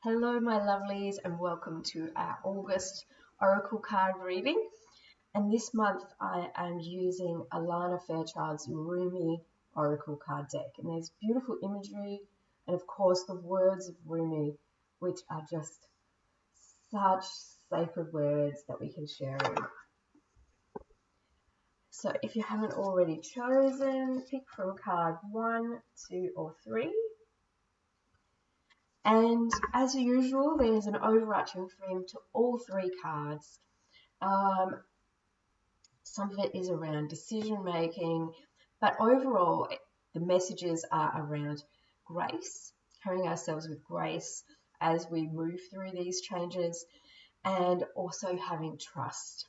Hello, my lovelies, and welcome to our August Oracle card reading. And this month I am using Alana Fairchild's Rumi Oracle card deck. And there's beautiful imagery and, of course, the words of Rumi, which are just such sacred words that we can share in. So if you haven't already chosen, pick from card 1, 2, or 3. And as usual, there's an overarching theme to all three cards. Some of it is around decision making, but overall, the messages are around grace, carrying ourselves with grace as we move through these changes, and also having trust.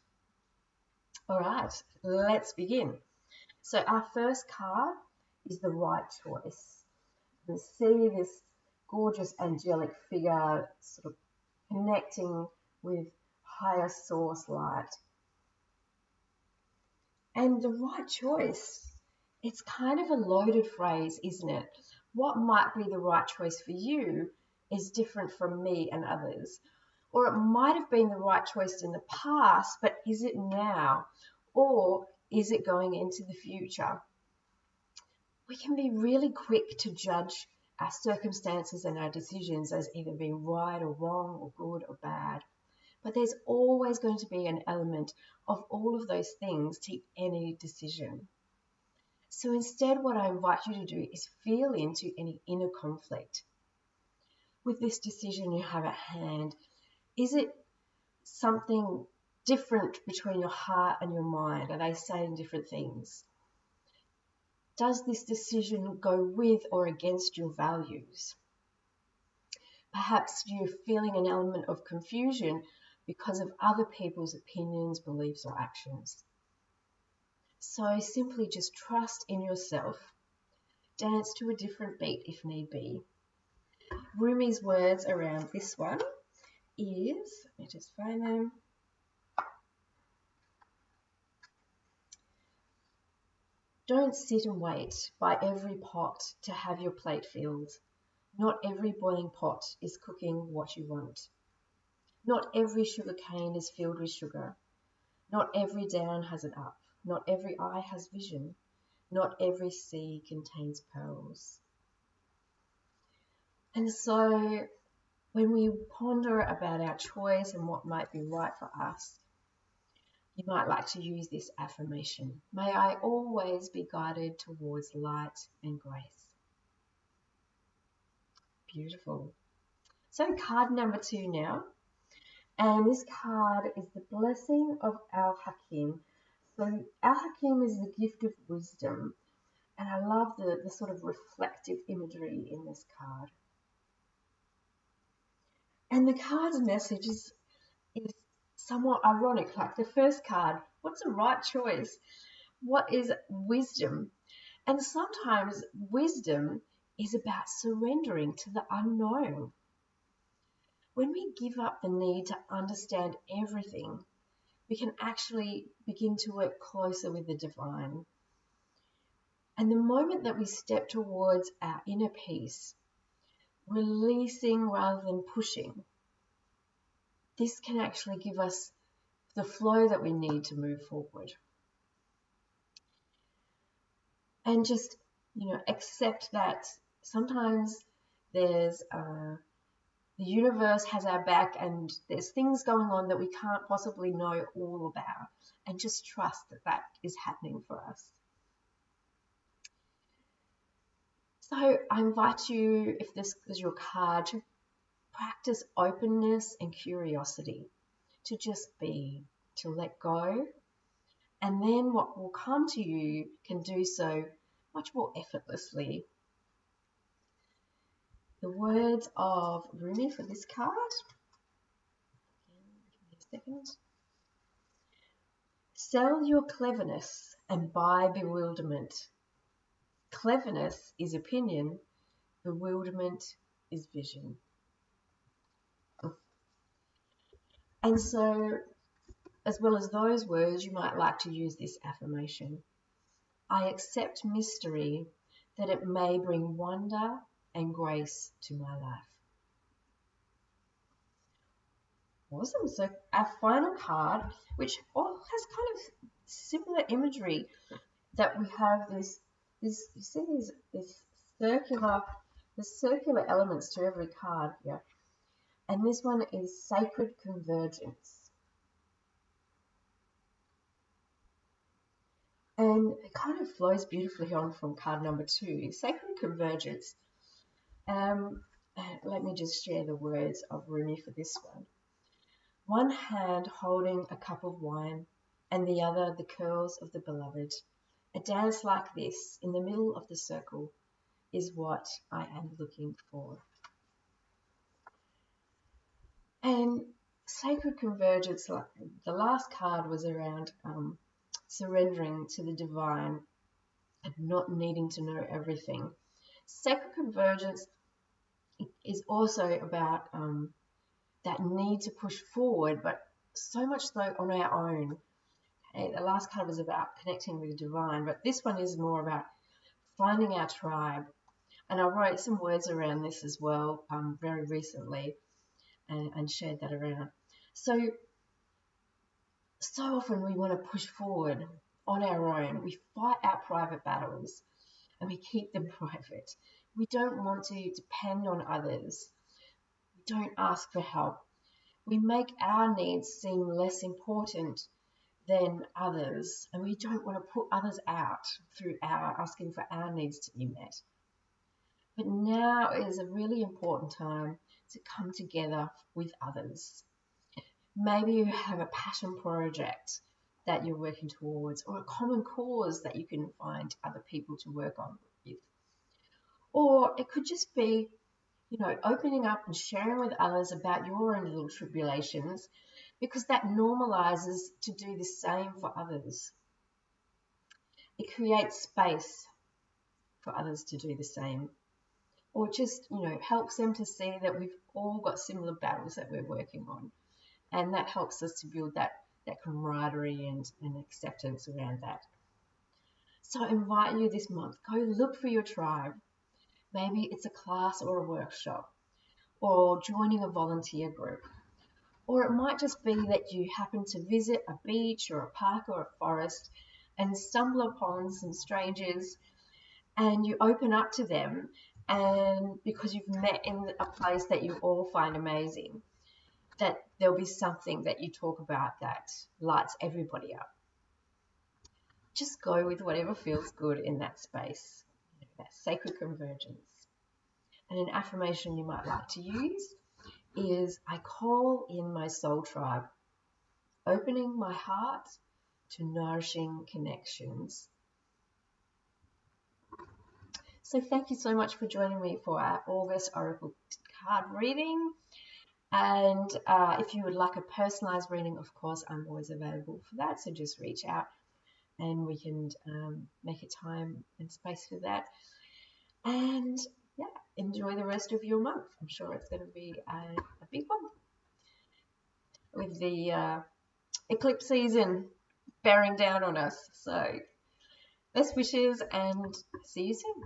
All right, let's begin. So our first card is the right choice. You see this gorgeous angelic figure sort of connecting with higher source light. And the right choice, it's kind of a loaded phrase, isn't it? What might be the right choice for you is different from me and others. Or it might have been the right choice in the past, but is it now? Or is it going into the future? We can be really quick to judge our circumstances and our decisions as either being right or wrong or good or bad. But there's always going to be an element of all of those things to any decision. So instead, what I invite you to do is feel into any inner conflict. With this decision you have at hand, is it something different between your heart and your mind? Are they saying different things? Does this decision go with or against your values? Perhaps you're feeling an element of confusion because of other people's opinions, beliefs, or actions. So simply just trust in yourself. Dance to a different beat if need be. Rumi's words around this one is, let me just find them. Don't sit and wait by every pot to have your plate filled. Not every boiling pot is cooking what you want. Not every sugar cane is filled with sugar. Not every down has an up. Not every eye has vision. Not every sea contains pearls. And so when we ponder about our choice and what might be right for us, you might like to use this affirmation. May I always be guided towards light and grace. Beautiful. So card number 2 now. And this card is the blessing of Al-Hakim. So Al-Hakim is the gift of wisdom. And I love the sort of reflective imagery in this card. And the card's message is somewhat ironic. Like the first card, what's the right choice? What is wisdom? And sometimes wisdom is about surrendering to the unknown. When we give up the need to understand everything, we can actually begin to work closer with the divine. And the moment that we step towards our inner peace, releasing rather than pushing, this can actually give us the flow that we need to move forward. And just, accept that sometimes there's the universe has our back and there's things going on that we can't possibly know all about, and just trust that that is happening for us. So I invite you, if this is your card, to practice openness and curiosity, to just be, to let go, and then what will come to you can do so much more effortlessly. The words of Rumi for this card. Give me a second. Sell your cleverness and buy bewilderment. Cleverness is opinion, bewilderment is vision. And so, as well as those words, you might like to use this affirmation. I accept mystery that it may bring wonder and grace to my life. Awesome. So our final card, which all has kind of similar imagery, that we have this you see this circular the circular elements to every card here. And this one is Sacred Convergence. And it kind of flows beautifully on from card number 2, Sacred Convergence. Let me just share the words of Rumi for this one. One hand holding a cup of wine, and the other the curls of the beloved. A dance like this, in the middle of the circle, is what I am looking for. And Sacred Convergence, the last card was around surrendering to the divine and not needing to know everything. Sacred Convergence is also about that need to push forward, but so much so on our own. Okay, the last card was about connecting with the divine, but this one is more about finding our tribe. And I wrote some words around this as well very recently and shared that around. So often we want to push forward on our own. We fight our private battles and we keep them private. We don't want to depend on others. We don't ask for help. We make our needs seem less important than others, and we don't want to put others out through asking for our needs to be met. But now is a really important time to come together with others. Maybe you have a passion project that you're working towards, or a common cause that you can find other people to work on with. Or it could just be, opening up and sharing with others about your own little tribulations, because that normalizes to do the same for others. It creates space for others to do the same, or just, helps them to see that we've all got similar battles that we're working on. And that helps us to build that camaraderie and acceptance around that. So I invite you this month, go look for your tribe. Maybe it's a class or a workshop, or joining a volunteer group. Or it might just be that you happen to visit a beach or a park or a forest and stumble upon some strangers and you open up to them, and because you've met in a place that you all find amazing, that there'll be something that you talk about that lights everybody up. Just go with whatever feels good in that space, that sacred convergence. And an affirmation you might like to use is, I call in my soul tribe, opening my heart to nourishing connections. So thank you so much for joining me for our August Oracle card reading. And if you would like a personalized reading, of course, I'm always available for that. So just reach out and we can make a time and space for that. And yeah, enjoy the rest of your month. I'm sure it's going to be a big one with the eclipse season bearing down on us. So best wishes and see you soon.